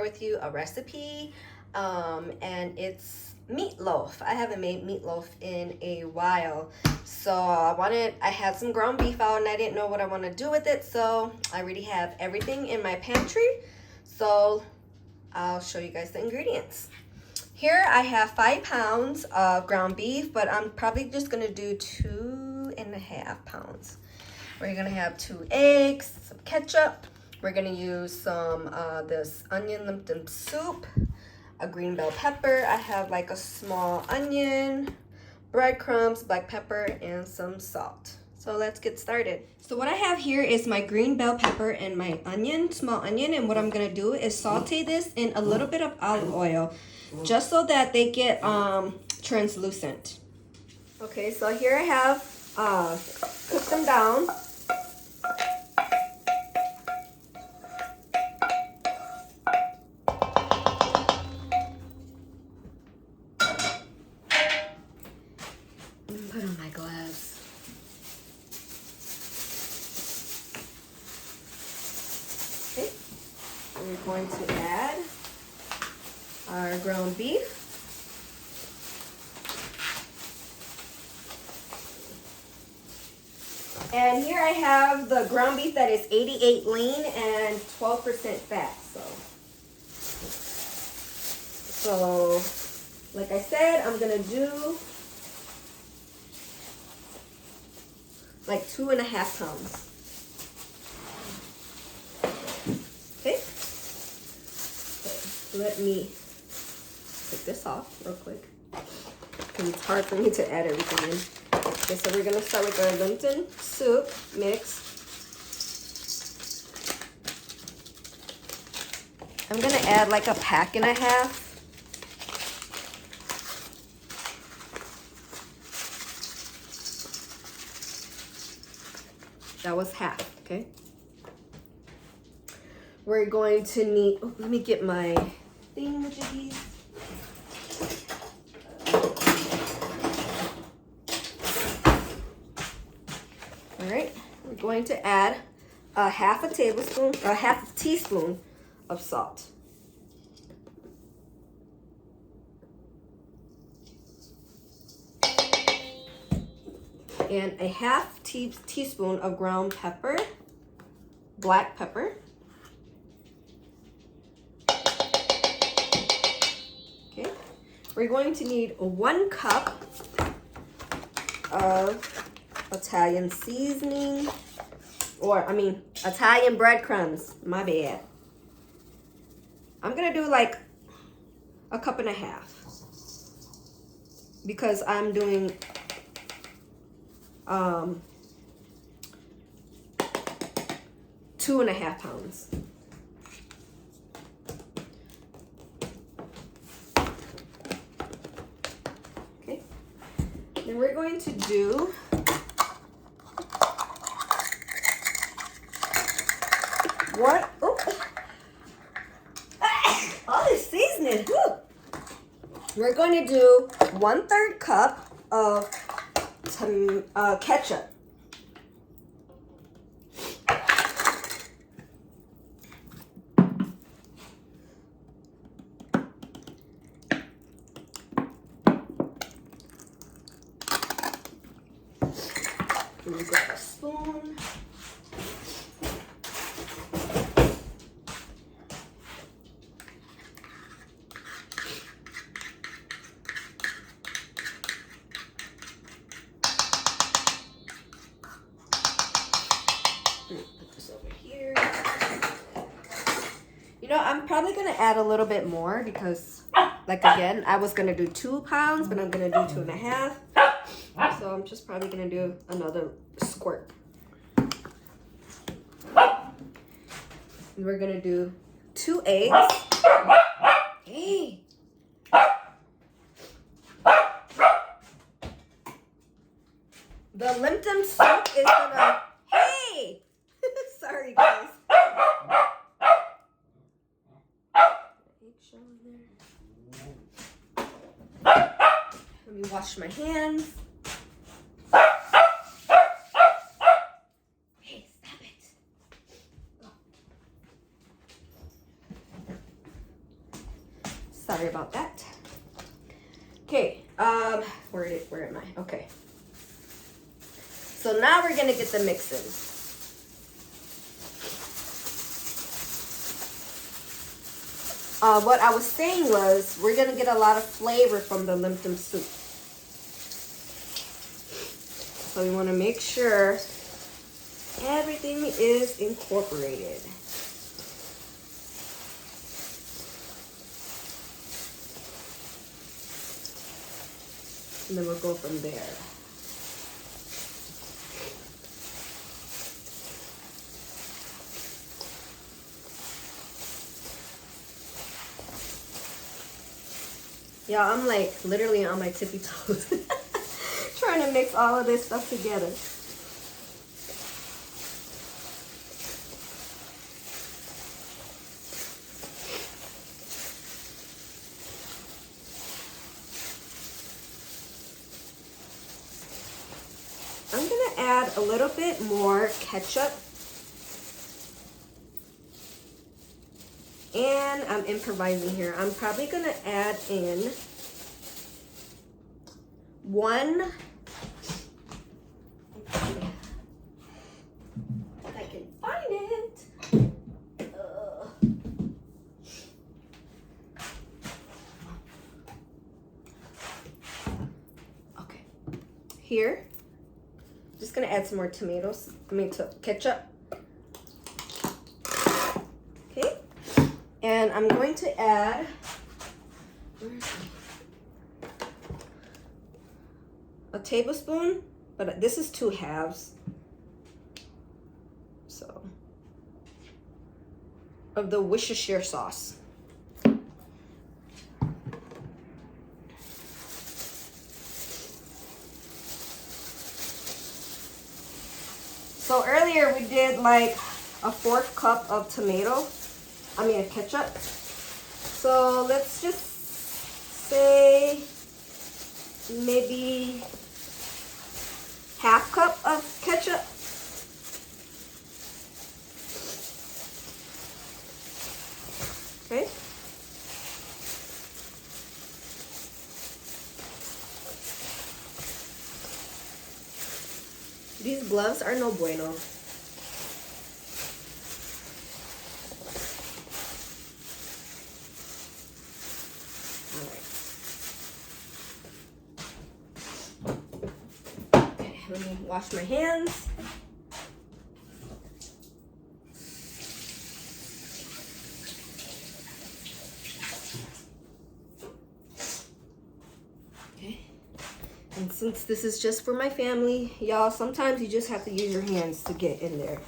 with you a recipe, and it's meatloaf. I haven't made meatloaf in a while, so I had some ground beef out and I didn't know what I want to do with it, so I already have everything in my pantry, so I'll show you guys the ingredients. Here I have 5 pounds of ground beef, but I'm probably just gonna do 2.5 pounds. We're gonna have 2 eggs, some ketchup. We're gonna use some this onion lipton soup, a green bell pepper. I have like a small onion, breadcrumbs, black pepper, and some salt. So let's get started. So what I have here is my green bell pepper and my onion, small onion, and what I'm gonna do is saute this in a little bit of olive oil, just so that they get translucent. Okay, so here I have cooked them down. Put on my gloves. Okay, we're going to add our ground beef. And here I have the ground beef that is 88 lean and 12% fat. So like I said, I'm gonna do like 2.5 pounds. Okay. So let me take this off real quick, because it's hard for me to add everything in. Okay, so we're gonna start with our lipton soup mix. I'm gonna add like 1.5 packs. That was half, okay? We're going to need, oh, let me get my thingamajiggies. All right, we're going to add a half teaspoon of salt. And a half teaspoon of ground pepper, black pepper. Okay, we're going to need 1 cup of Italian seasoning, Italian breadcrumbs, my bad. I'm gonna do like 1.5 cups because I'm doing 2.5 pounds. Okay, then we're going to do what? Oh, all this seasoning. Woo. We're going to do 1/3 cup of ketchup. Let me grab a spoon. Put this over here. You know, I'm probably gonna add a little bit more because, like, again, I was gonna do 2 pounds, but I'm gonna do 2.5. So I'm just probably gonna do another squirt. And we're gonna do 2 eggs. Hey. The lipton soup is gonna, hey. Sorry guys. Let me wash my hands. Hey, stop it. Sorry about that. Okay, where am I? Okay. So now we're gonna get the mix in. What I was saying was we're gonna get a lot of flavor from the lipton soup. So we wanna make sure everything is incorporated. And then we'll go from there. Yeah, I'm like literally on my tippy toes trying to mix all of this stuff together. I'm gonna add a little bit more ketchup. And I'm improvising here. I'm probably gonna add in one, if I can find it. Okay, here, just gonna add some more tomatoes, ketchup. Okay. And I'm going to add a tablespoon, but this is 2 halves. So, of the Worcestershire sauce. So earlier we did like a 1/4 cup of ketchup. So let's just say maybe 1/2 cup of ketchup. Okay. These gloves are no bueno. Let me wash my hands. Okay. And since this is just for my family, y'all, sometimes you just have to use your hands to get in there.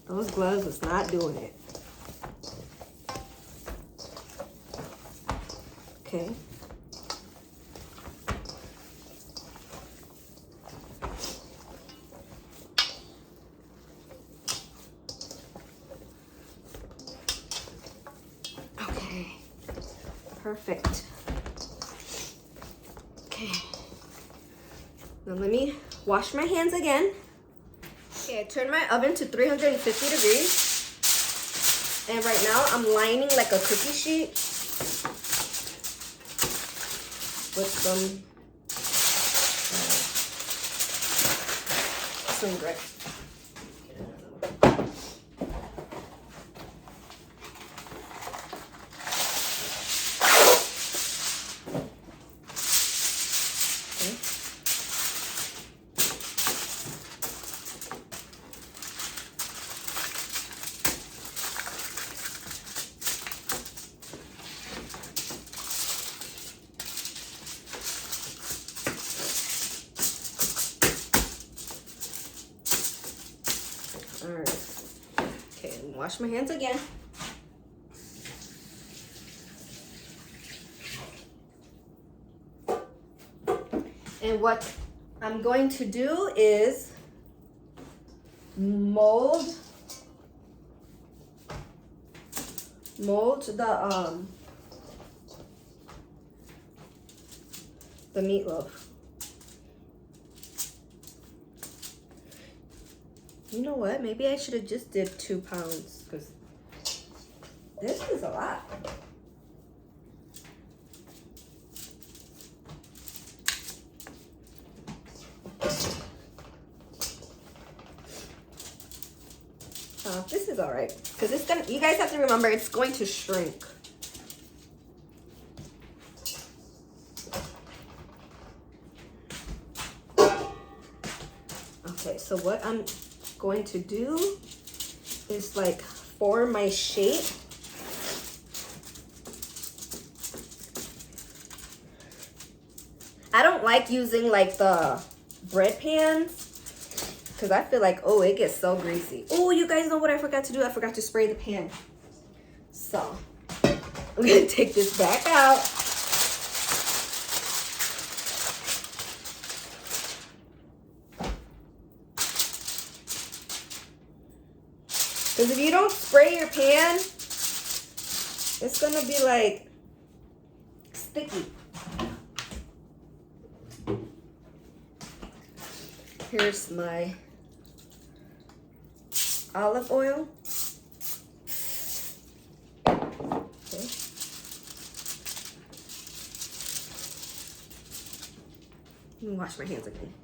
Those gloves is not doing it. Okay. Perfect. Okay. Now let me wash my hands again. Okay, I turned my oven to 350 degrees. And right now I'm lining like a cookie sheet with some bread. Wash my hands again. And what I'm going to do is mold the meatloaf. You know what? Maybe I should have just did 2 pounds because this is a lot. This is all right because it's gonna. You guys have to remember it's going to shrink. Okay, so what I'm going to do is like form my shape. I don't like using like the bread pans because I feel like, oh, it gets so greasy. Oh, you guys know what I forgot to do? I forgot to spray the pan. So I'm gonna take this back out. Because if you don't spray your pan, it's gonna be like sticky. Here's my olive oil. Okay. Let me wash my hands again.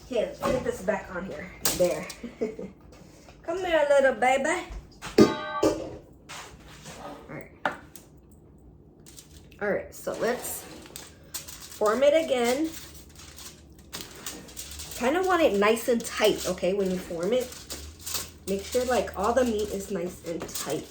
Here, let's get this back on here. There. Come here, little baby. Alright. Alright, so let's form it again. Kind of want it nice and tight, okay, when you form it. Make sure like all the meat is nice and tight.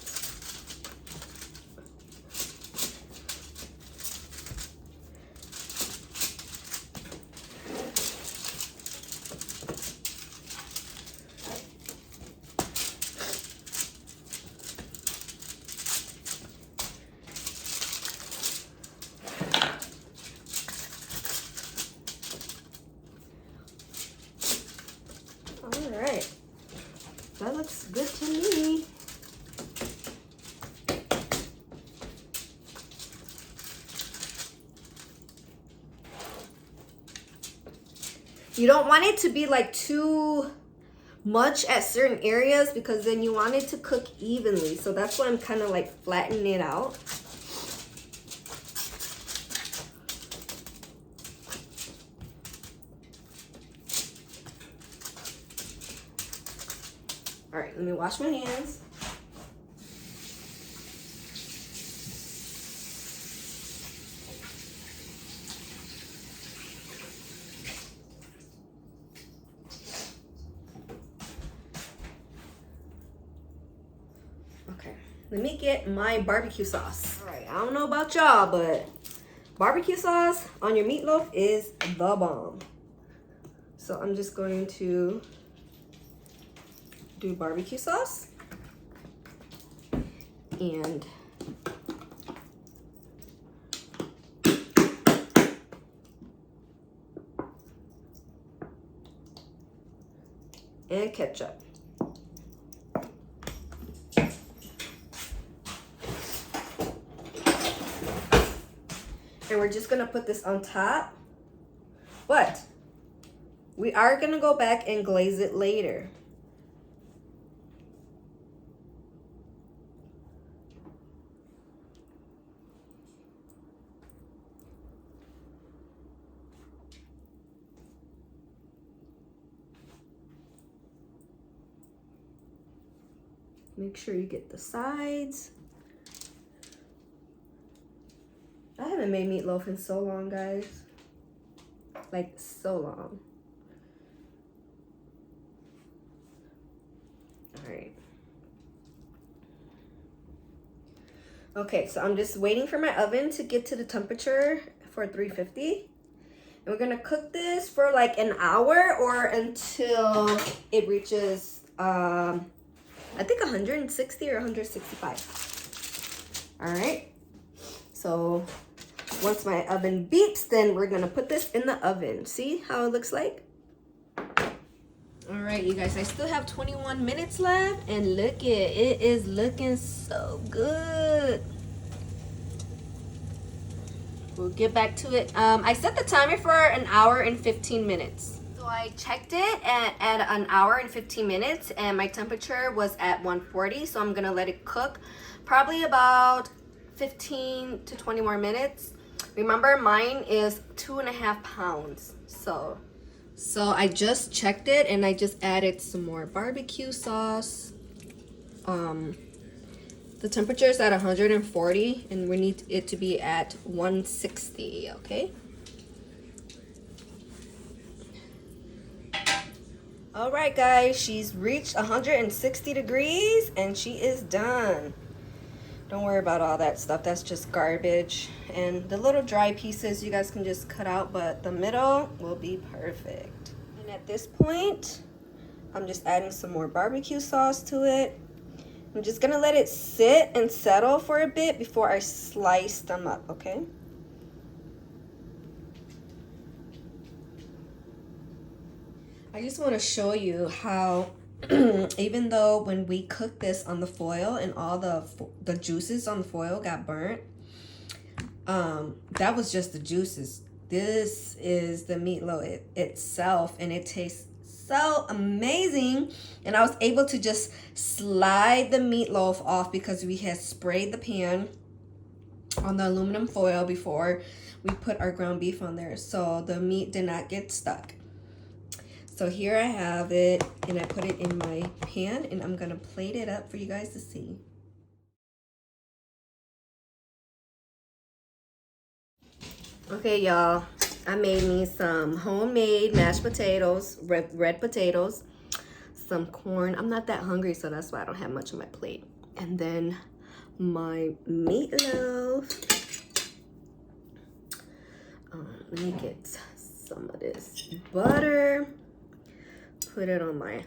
All right, that looks good to me. You don't want it to be like too much at certain areas because then you want it to cook evenly. So that's why I'm kind of like flattening it out. All right, let me wash my hands. Okay, let me get my barbecue sauce. All right, I don't know about y'all, but barbecue sauce on your meatloaf is the bomb. So I'm just going to do barbecue sauce and ketchup. And we're just gonna put this on top, but we are gonna go back and glaze it later. Make sure you get the sides. I haven't made meatloaf in so long, guys. Like, so long. All right. Okay, so I'm just waiting for my oven to get to the temperature for 350. And we're gonna cook this for like an hour or until it reaches, I think 160 or 165. All right. So once my oven beeps, then we're gonna put this in the oven. See how it looks like? All right, you guys, I still have 21 minutes left and look it is looking so good. We'll get back to it. I set the timer for an hour and 15 minutes. So I checked it at an hour and 15 minutes and my temperature was at 140. So I'm gonna let it cook probably about 15 to 20 more minutes. Remember, mine is 2.5 pounds. So I just checked it and I just added some more barbecue sauce. The temperature is at 140 and we need it to be at 160, okay? All right, guys, she's reached 160 degrees and she is done. Don't worry about all that stuff. That's just garbage. And the little dry pieces you guys can just cut out, but the middle will be perfect. And at this point, I'm just adding some more barbecue sauce to it. I'm just gonna let it sit and settle for a bit before I slice them up, okay? I just want to show you how even though when we cooked this on the foil and all the juices on the foil got burnt, that was just the juices. This is the meatloaf itself, and it tastes so amazing. And I was able to just slide the meatloaf off because we had sprayed the pan on the aluminum foil before we put our ground beef on there, so the meat did not get stuck. So here I have it, and I put it in my pan, and I'm gonna plate it up for you guys to see. Okay, y'all, I made me some homemade mashed potatoes, red potatoes, some corn. I'm not that hungry, so that's why I don't have much on my plate. And then my meatloaf. Let me get some of this butter. Put it on my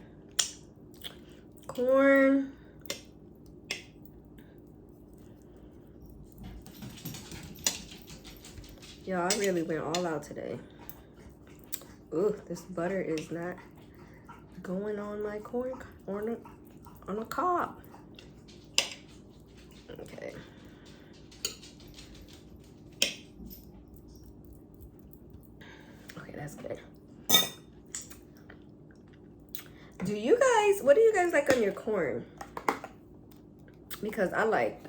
corn. Y'all, I really went all out today. Ooh, this butter is not going on my corn on a cob. Okay. Okay, that's good. What do you guys like on your corn? Because I like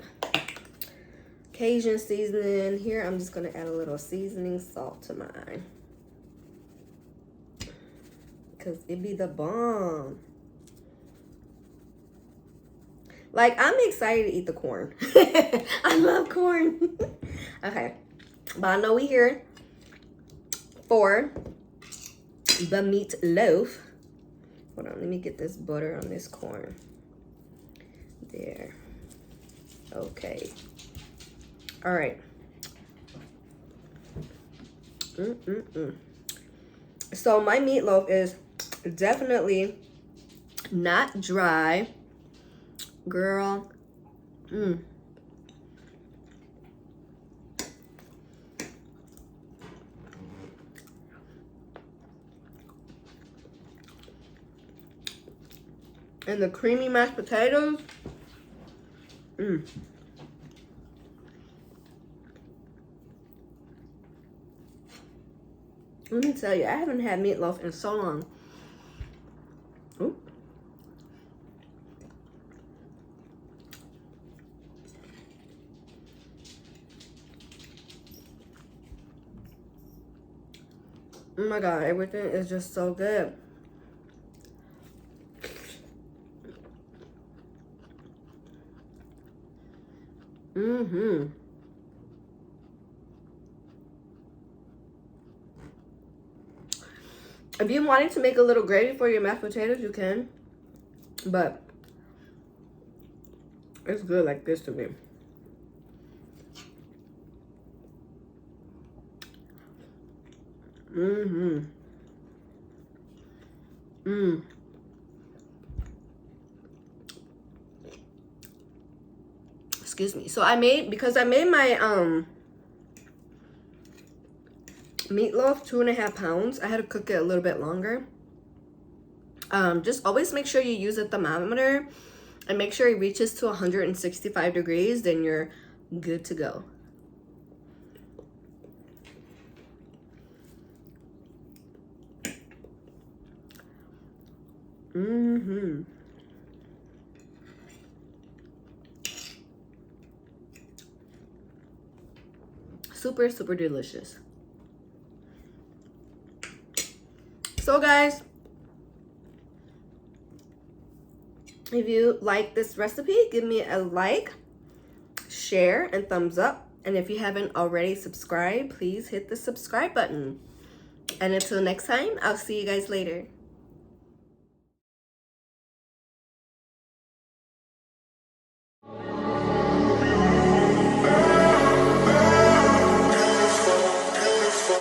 Cajun seasoning. Here, I'm just gonna add a little seasoning salt to mine. Because it be the bomb. Like, I'm excited to eat the corn. I love corn. Okay, but I know we here for the meatloaf. Hold on, let me get this butter on this corn. There. Okay. All right. So my meatloaf is definitely not dry. Girl. And the creamy mashed potatoes. Let me tell you, I haven't had meatloaf in so long. Ooh. Oh my God, everything is just so good. If you wanted to make a little gravy for your mashed potatoes, you can. But it's good like this to me. Excuse me. So because I made my meatloaf 2.5 pounds, I had to cook it a little bit longer. Just always make sure you use a thermometer and make sure it reaches to 165 degrees, then you're good to go. Super, super delicious. So guys, if you like this recipe, give me a like, share, and thumbs up. And if you haven't already subscribed, please hit the subscribe button. And until next time, I'll see you guys later.